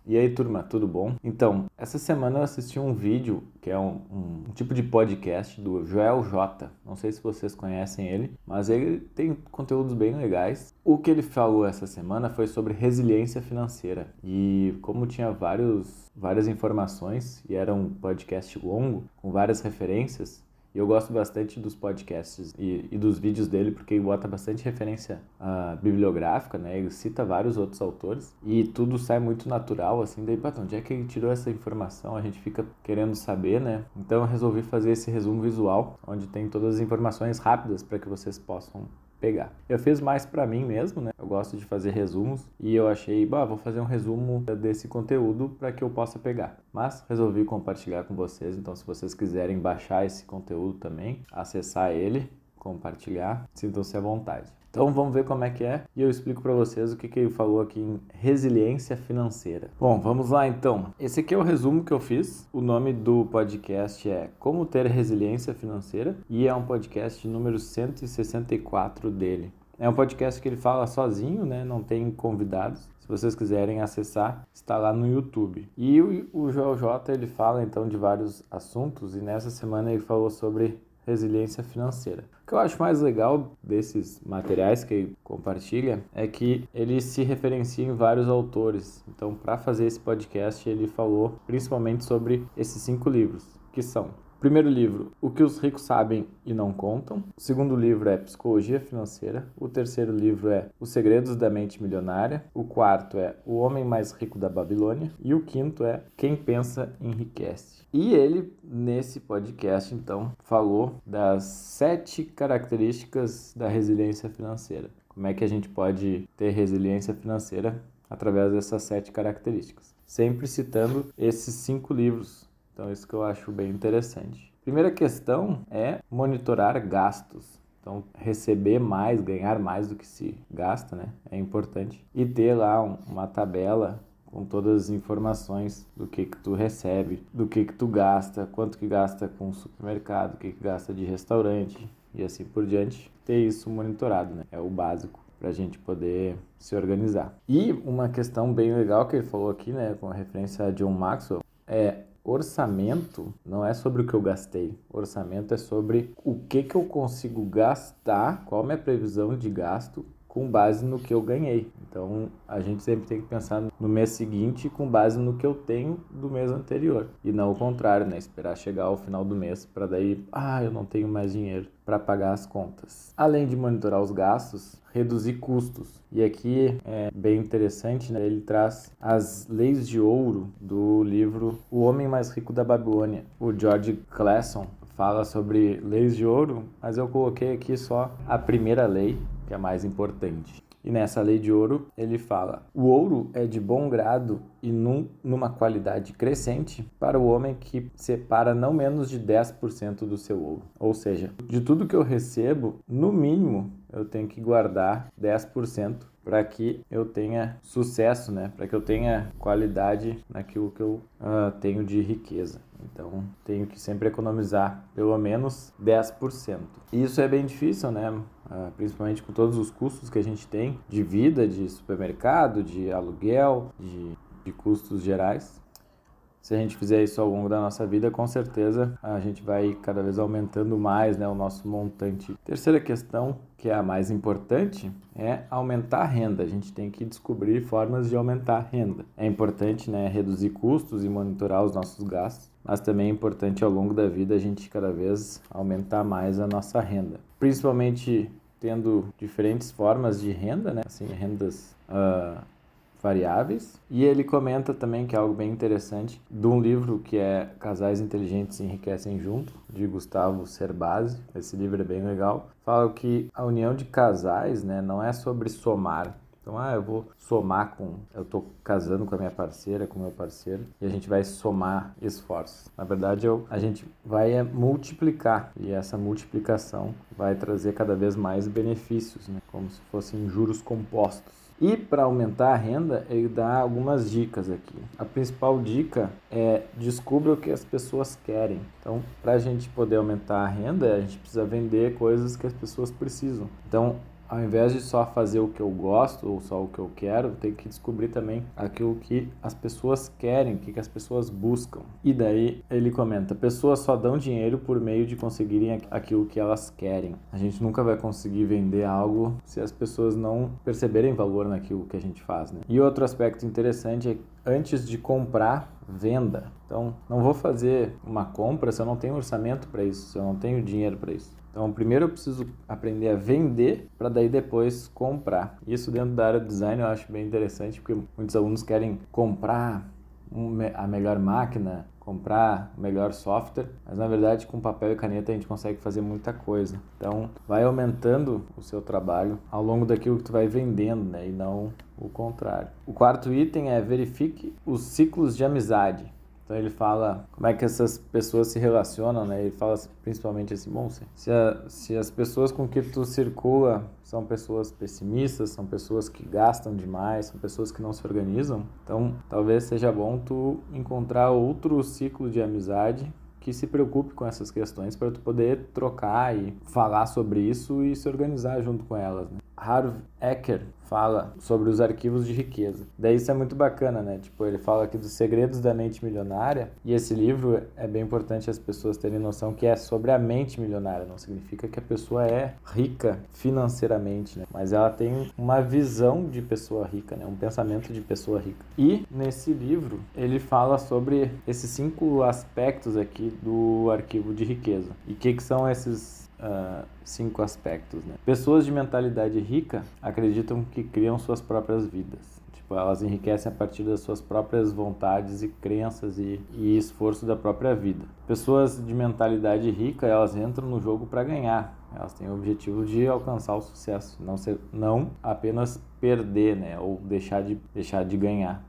E aí, turma, tudo bom? Então, essa semana eu assisti um vídeo que é um tipo de podcast do Joel J. Não sei se vocês conhecem ele, mas ele tem conteúdos bem legais. O que ele falou essa semana foi sobre resiliência financeira. E como tinha várias informações e era um podcast longo, com várias referências, e eu gosto bastante dos podcasts e dos vídeos dele, porque ele bota bastante referência bibliográfica, né? Ele cita vários outros autores e tudo sai muito natural, assim. Daí, onde é que ele tirou essa informação? A gente fica querendo saber, né? Então eu resolvi fazer esse resumo visual, onde tem todas as informações rápidas para que vocês possam pegar. Eu fiz mais para mim mesmo, né? Eu gosto de fazer resumos e eu achei, vou fazer um resumo desse conteúdo para que eu possa pegar. Mas resolvi compartilhar com vocês, então se vocês quiserem baixar esse conteúdo também, acessar ele, compartilhar, sintam-se à vontade. Então vamos ver como é que é e eu explico para vocês o que ele falou aqui em resiliência financeira. Bom, vamos lá então. Esse aqui é o resumo que eu fiz. O nome do podcast é Como Ter Resiliência Financeira e é um podcast número 164 dele. É um podcast que ele fala sozinho, né? Não tem convidados. Se vocês quiserem acessar, está lá no YouTube. E o Joel J, ele fala então de vários assuntos e nessa semana ele falou sobre resiliência financeira. O que eu acho mais legal desses materiais que ele compartilha é que ele se referencia em vários autores. Então, para fazer esse podcast, ele falou principalmente sobre esses 5 livros, que são: o primeiro livro, O que os ricos sabem e não contam. O segundo livro é Psicologia Financeira. O terceiro livro é Os Segredos da Mente Milionária. O quarto é O Homem Mais Rico da Babilônia. E o quinto é Quem Pensa Enriquece. E ele, nesse podcast, então, falou das 7 características da resiliência financeira. Como é que a gente pode ter resiliência financeira através dessas 7 características. Sempre citando esses 5 livros. Então, isso que eu acho bem interessante. Primeira questão é monitorar gastos. Então, receber mais, ganhar mais do que se gasta, né? É importante. E ter lá uma tabela com todas as informações do que tu recebe, do que tu gasta, quanto que gasta com supermercado, o que gasta de restaurante e assim por diante. Ter isso monitorado, né? É o básico para a gente poder se organizar. E uma questão bem legal que ele falou aqui, né, com a referência a John Maxwell, é: orçamento não é sobre o que eu gastei. Orçamento é sobre o que eu consigo gastar, qual a minha previsão de gasto com base no que eu ganhei. Então, a gente sempre tem que pensar no mês seguinte com base no que eu tenho do mês anterior. E não o contrário, né? Esperar chegar ao final do mês para daí, eu não tenho mais dinheiro para pagar as contas. Além de monitorar os gastos, reduzir custos. E aqui é bem interessante, né? Ele traz as leis de ouro do livro O Homem Mais Rico da Babilônia. O George Clason fala sobre leis de ouro, mas eu coloquei aqui só a primeira lei, que é a mais importante. E nessa lei de ouro, ele fala: o ouro é de bom grado e numa qualidade crescente para o homem que separa não menos de 10% do seu ouro. Ou seja, de tudo que eu recebo, no mínimo, eu tenho que guardar 10% para que eu tenha sucesso, né? Para que eu tenha qualidade naquilo que eu tenho de riqueza. Então, tenho que sempre economizar pelo menos 10%. E isso é bem difícil, né? Principalmente com todos os custos que a gente tem de vida, de supermercado, de aluguel, de custos gerais. Se a gente fizer isso ao longo da nossa vida, com certeza a gente vai cada vez aumentando mais, né, o nosso montante. Terceira questão, que é a mais importante, é aumentar a renda. A gente tem que descobrir formas de aumentar a renda. É importante, né, reduzir custos e monitorar os nossos gastos, mas também é importante ao longo da vida a gente cada vez aumentar mais a nossa renda. Principalmente tendo diferentes formas de renda, né, assim, rendas variáveis. E ele comenta também, que é algo bem interessante, de um livro que é Casais Inteligentes Enriquecem Juntos, de Gustavo Cerbasi. Esse livro é bem legal. Fala que a união de casais, né, não é sobre somar. Então, eu vou somar eu tô casando com a minha parceira, com o meu parceiro, e a gente vai somar esforços. Na verdade, a gente vai multiplicar, e essa multiplicação vai trazer cada vez mais benefícios, né, como se fossem juros compostos. E para aumentar a renda, ele dá algumas dicas aqui. A principal dica é: descubra o que as pessoas querem. Então, para a gente poder aumentar a renda, a gente precisa vender coisas que as pessoas precisam. Então, ao invés de só fazer o que eu gosto ou só o que eu quero, tem que descobrir também aquilo que as pessoas querem, o que as pessoas buscam. E daí ele comenta, pessoas só dão dinheiro por meio de conseguirem aquilo que elas querem. A gente nunca vai conseguir vender algo se as pessoas não perceberem valor naquilo que a gente faz, né? E outro aspecto interessante é antes de comprar, venda. Então, não vou fazer uma compra se eu não tenho orçamento para isso, se eu não tenho dinheiro para isso. Então, primeiro eu preciso aprender a vender para daí depois comprar. Isso dentro da área de design eu acho bem interessante, porque muitos alunos querem comprar a melhor máquina, comprar o melhor software, mas na verdade com papel e caneta a gente consegue fazer muita coisa. Então, vai aumentando o seu trabalho ao longo daquilo que tu vai vendendo, né? E não o contrário. O quarto item é verifique os ciclos de amizade. Então ele fala como é que essas pessoas se relacionam, né? Ele fala principalmente assim, bom, se as pessoas com que tu circula são pessoas pessimistas, são pessoas que gastam demais, são pessoas que não se organizam, então talvez seja bom tu encontrar outro ciclo de amizade que se preocupe com essas questões para tu poder trocar e falar sobre isso e se organizar junto com elas, né? Harv Eker fala sobre os arquivos de riqueza. Daí isso é muito bacana, né? Tipo, ele fala aqui dos segredos da mente milionária, e esse livro é bem importante as pessoas terem noção que é sobre a mente milionária. Não significa que a pessoa é rica financeiramente, né? Mas ela tem uma visão de pessoa rica, né? Um pensamento de pessoa rica. E nesse livro ele fala sobre esses 5 aspectos aqui do arquivo de riqueza. E o que são esses 5 aspectos, né? Pessoas de mentalidade rica acreditam que criam suas próprias vidas. Tipo, elas enriquecem a partir das suas próprias vontades e crenças e esforço da própria vida. Pessoas de mentalidade rica, elas entram no jogo para ganhar. Elas têm o objetivo de alcançar o sucesso, não apenas perder, né? Ou deixar de ganhar.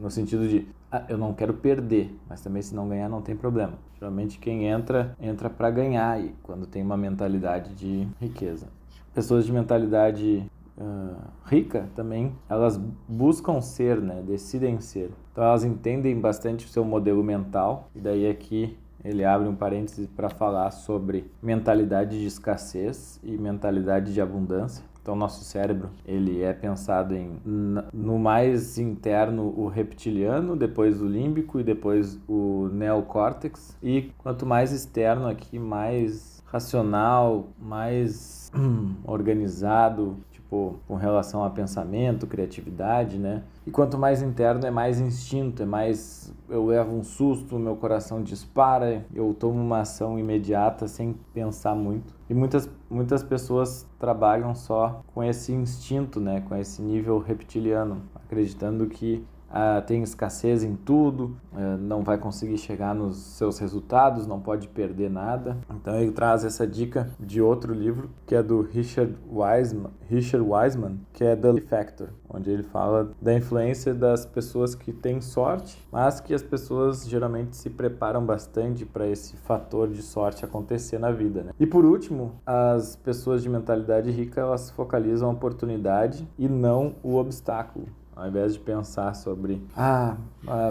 No sentido de, eu não quero perder, mas também se não ganhar não tem problema. Geralmente quem entra para ganhar e quando tem uma mentalidade de riqueza. Pessoas de mentalidade rica também, elas buscam ser, né? Decidem ser. Então elas entendem bastante o seu modelo mental, e daí aqui ele abre um parênteses para falar sobre mentalidade de escassez e mentalidade de abundância. Então, nosso cérebro, ele é pensado no mais interno, o reptiliano, depois o límbico e depois o neocórtex. E quanto mais externo aqui, mais racional, mais organizado, tipo, com relação a pensamento, criatividade, né? E quanto mais interno, é mais instinto, é mais... Eu levo um susto, meu coração dispara, eu tomo uma ação imediata sem pensar muito. E muitas pessoas trabalham só com esse instinto, né? Com esse nível reptiliano, acreditando que tem escassez em tudo, não vai conseguir chegar nos seus resultados, não pode perder nada. Então ele traz essa dica de outro livro, que é do Richard Wiseman, que é The Factor, onde ele fala da influência das pessoas que têm sorte, mas que as pessoas geralmente se preparam bastante para esse fator de sorte acontecer na vida, né? E por último, as pessoas de mentalidade rica, elas focalizam a oportunidade e não o obstáculo. Ao invés de pensar sobre,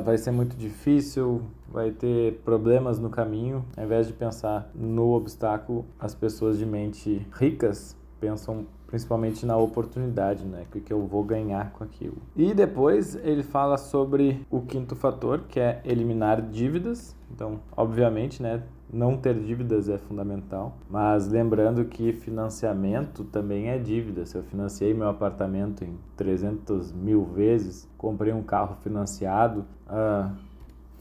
vai ser muito difícil, vai ter problemas no caminho, ao invés de pensar no obstáculo, as pessoas de mente ricas pensam principalmente na oportunidade, né? O que eu vou ganhar com aquilo. E depois ele fala sobre o quinto fator, que é eliminar dívidas. Então, obviamente, né? Não ter dívidas é fundamental, mas lembrando que financiamento também é dívida. Se eu financiei meu apartamento em 300 mil vezes, comprei um carro financiado,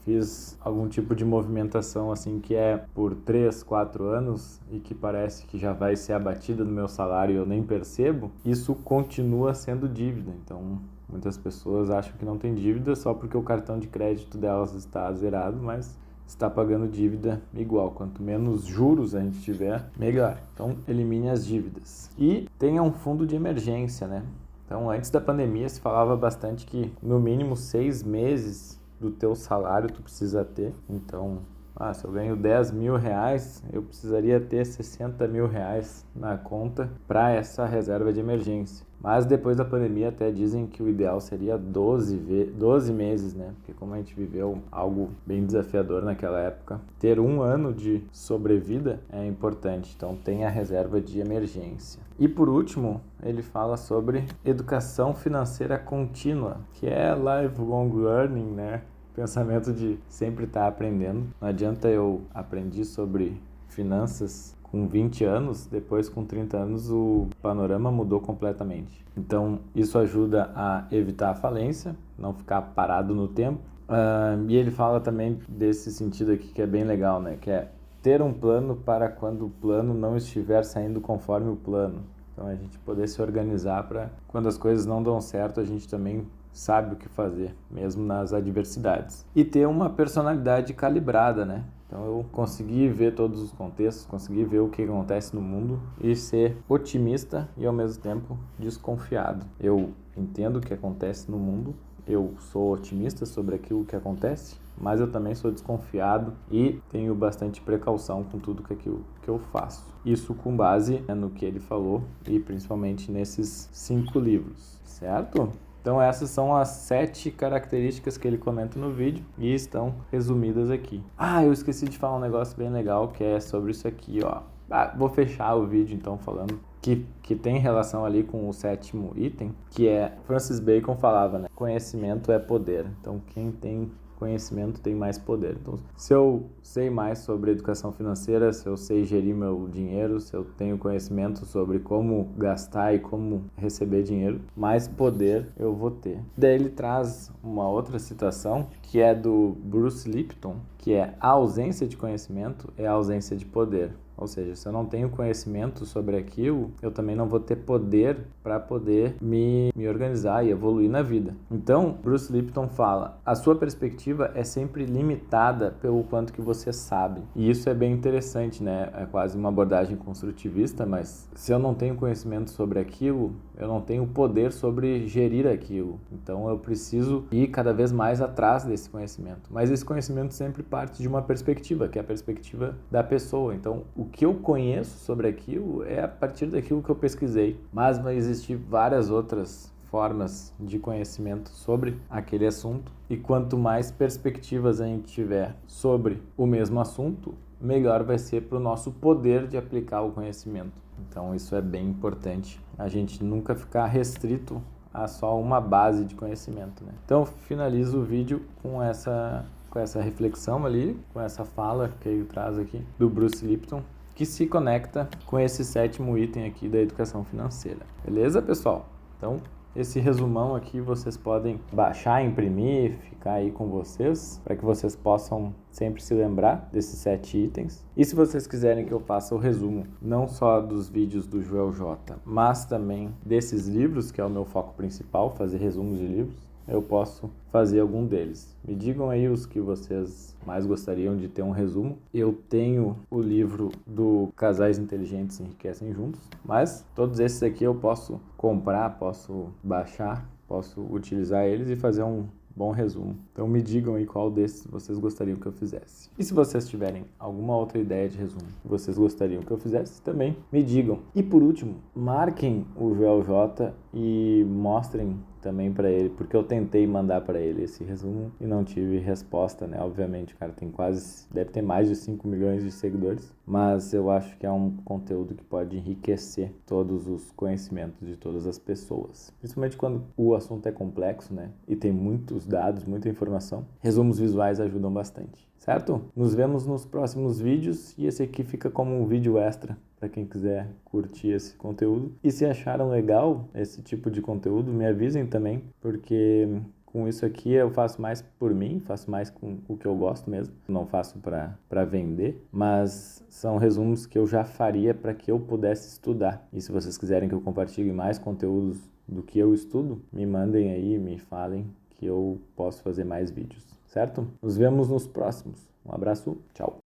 fiz algum tipo de movimentação assim que é por 3, 4 anos e que parece que já vai ser abatida no meu salário e eu nem percebo, isso continua sendo dívida. Então, muitas pessoas acham que não tem dívida só porque o cartão de crédito delas está zerado, mas está pagando dívida igual. Quanto menos juros a gente tiver, melhor. Então, elimine as dívidas. E tenha um fundo de emergência, né? Então, antes da pandemia, se falava bastante que no mínimo 6 meses do teu salário tu precisa ter. Então, se eu ganho 10 mil reais, eu precisaria ter 60 mil reais na conta para essa reserva de emergência. Mas depois da pandemia até dizem que o ideal seria 12 meses, né? Porque como a gente viveu algo bem desafiador naquela época, ter 1 ano de sobrevida é importante. Então tenha reserva de emergência. E por último, ele fala sobre educação financeira contínua, que é lifelong learning, né? Pensamento de sempre estar aprendendo. Não adianta eu aprendi sobre finanças com 20 anos, depois com 30 anos o panorama mudou completamente. Então isso ajuda a evitar a falência, não ficar parado no tempo. E ele fala também desse sentido aqui que é bem legal, né? Que é ter um plano para quando o plano não estiver saindo conforme o plano. Então a gente poder se organizar para quando as coisas não dão certo, a gente também sabe o que fazer, mesmo nas adversidades. E ter uma personalidade calibrada, né? Então eu consegui ver todos os contextos, consegui ver o que acontece no mundo e ser otimista e ao mesmo tempo desconfiado. Eu entendo o que acontece no mundo, eu sou otimista sobre aquilo que acontece, mas eu também sou desconfiado e tenho bastante precaução com tudo aquilo que eu faço. Isso com base no que ele falou e principalmente nesses 5 livros, certo? Então essas são as 7 características que ele comenta no vídeo e estão resumidas aqui. Eu esqueci de falar um negócio bem legal que é sobre isso aqui, ó. Vou fechar o vídeo então falando que tem relação ali com o 7º item, que é Francis Bacon falava, né? Conhecimento é poder. Então quem tem conhecimento tem mais poder. Então, se eu sei mais sobre educação financeira, se eu sei gerir meu dinheiro, se eu tenho conhecimento sobre como gastar e como receber dinheiro, mais poder eu vou ter. Daí ele traz uma outra citação que é do Bruce Lipton, que é: a ausência de conhecimento é a ausência de poder. Ou seja, se eu não tenho conhecimento sobre aquilo, eu também não vou ter poder para poder me organizar e evoluir na vida. Então, Bruce Lipton fala: a sua perspectiva é sempre limitada pelo quanto que você sabe. E isso é bem interessante, né? É quase uma abordagem construtivista, mas se eu não tenho conhecimento sobre aquilo, eu não tenho poder sobre gerir aquilo. Então, eu preciso ir cada vez mais atrás desse conhecimento. Mas esse conhecimento sempre parte de uma perspectiva, que é a perspectiva da pessoa. Então, o que eu conheço sobre aquilo é a partir daquilo que eu pesquisei, mas vai existir várias outras formas de conhecimento sobre aquele assunto, e quanto mais perspectivas a gente tiver sobre o mesmo assunto, melhor vai ser para o nosso poder de aplicar o conhecimento. Então isso é bem importante, a gente nunca ficar restrito a só uma base de conhecimento, né? Então finalizo o vídeo com essa reflexão ali, com essa fala que ele traz aqui do Bruce Lipton, que se conecta com esse 7º item aqui da educação financeira. Beleza, pessoal? Então, esse resumão aqui vocês podem baixar, imprimir, ficar aí com vocês, para que vocês possam sempre se lembrar desses 7 itens. E se vocês quiserem que eu faça o resumo, não só dos vídeos do Joel J, mas também desses livros, que é o meu foco principal, fazer resumos de livros, eu posso fazer algum deles. Me digam aí os que vocês mais gostariam de ter um resumo. Eu tenho o livro do Casais Inteligentes Enriquecem Juntos, mas todos esses aqui eu posso comprar, posso baixar, posso utilizar eles e fazer um bom resumo. Então me digam aí qual desses vocês gostariam que eu fizesse. E se vocês tiverem alguma outra ideia de resumo que vocês gostariam que eu fizesse, também me digam. E por último, marquem o Joel J e mostrem também para ele, porque eu tentei mandar para ele esse resumo e não tive resposta, né? Obviamente, o cara deve ter mais de 5 milhões de seguidores, mas eu acho que é um conteúdo que pode enriquecer todos os conhecimentos de todas as pessoas, principalmente quando o assunto é complexo, né? E tem muitos dados, muita informação. Resumos visuais ajudam bastante, certo? Nos vemos nos próximos vídeos e esse aqui fica como um vídeo extra para quem quiser curtir esse conteúdo. E se acharam legal esse tipo de conteúdo, me avisem também, porque com isso aqui eu faço mais por mim, faço mais com o que eu gosto mesmo. Não faço para vender, mas são resumos que eu já faria para que eu pudesse estudar. E se vocês quiserem que eu compartilhe mais conteúdos do que eu estudo, me mandem aí, me falem que eu posso fazer mais vídeos, certo? Nos vemos nos próximos. Um abraço, tchau!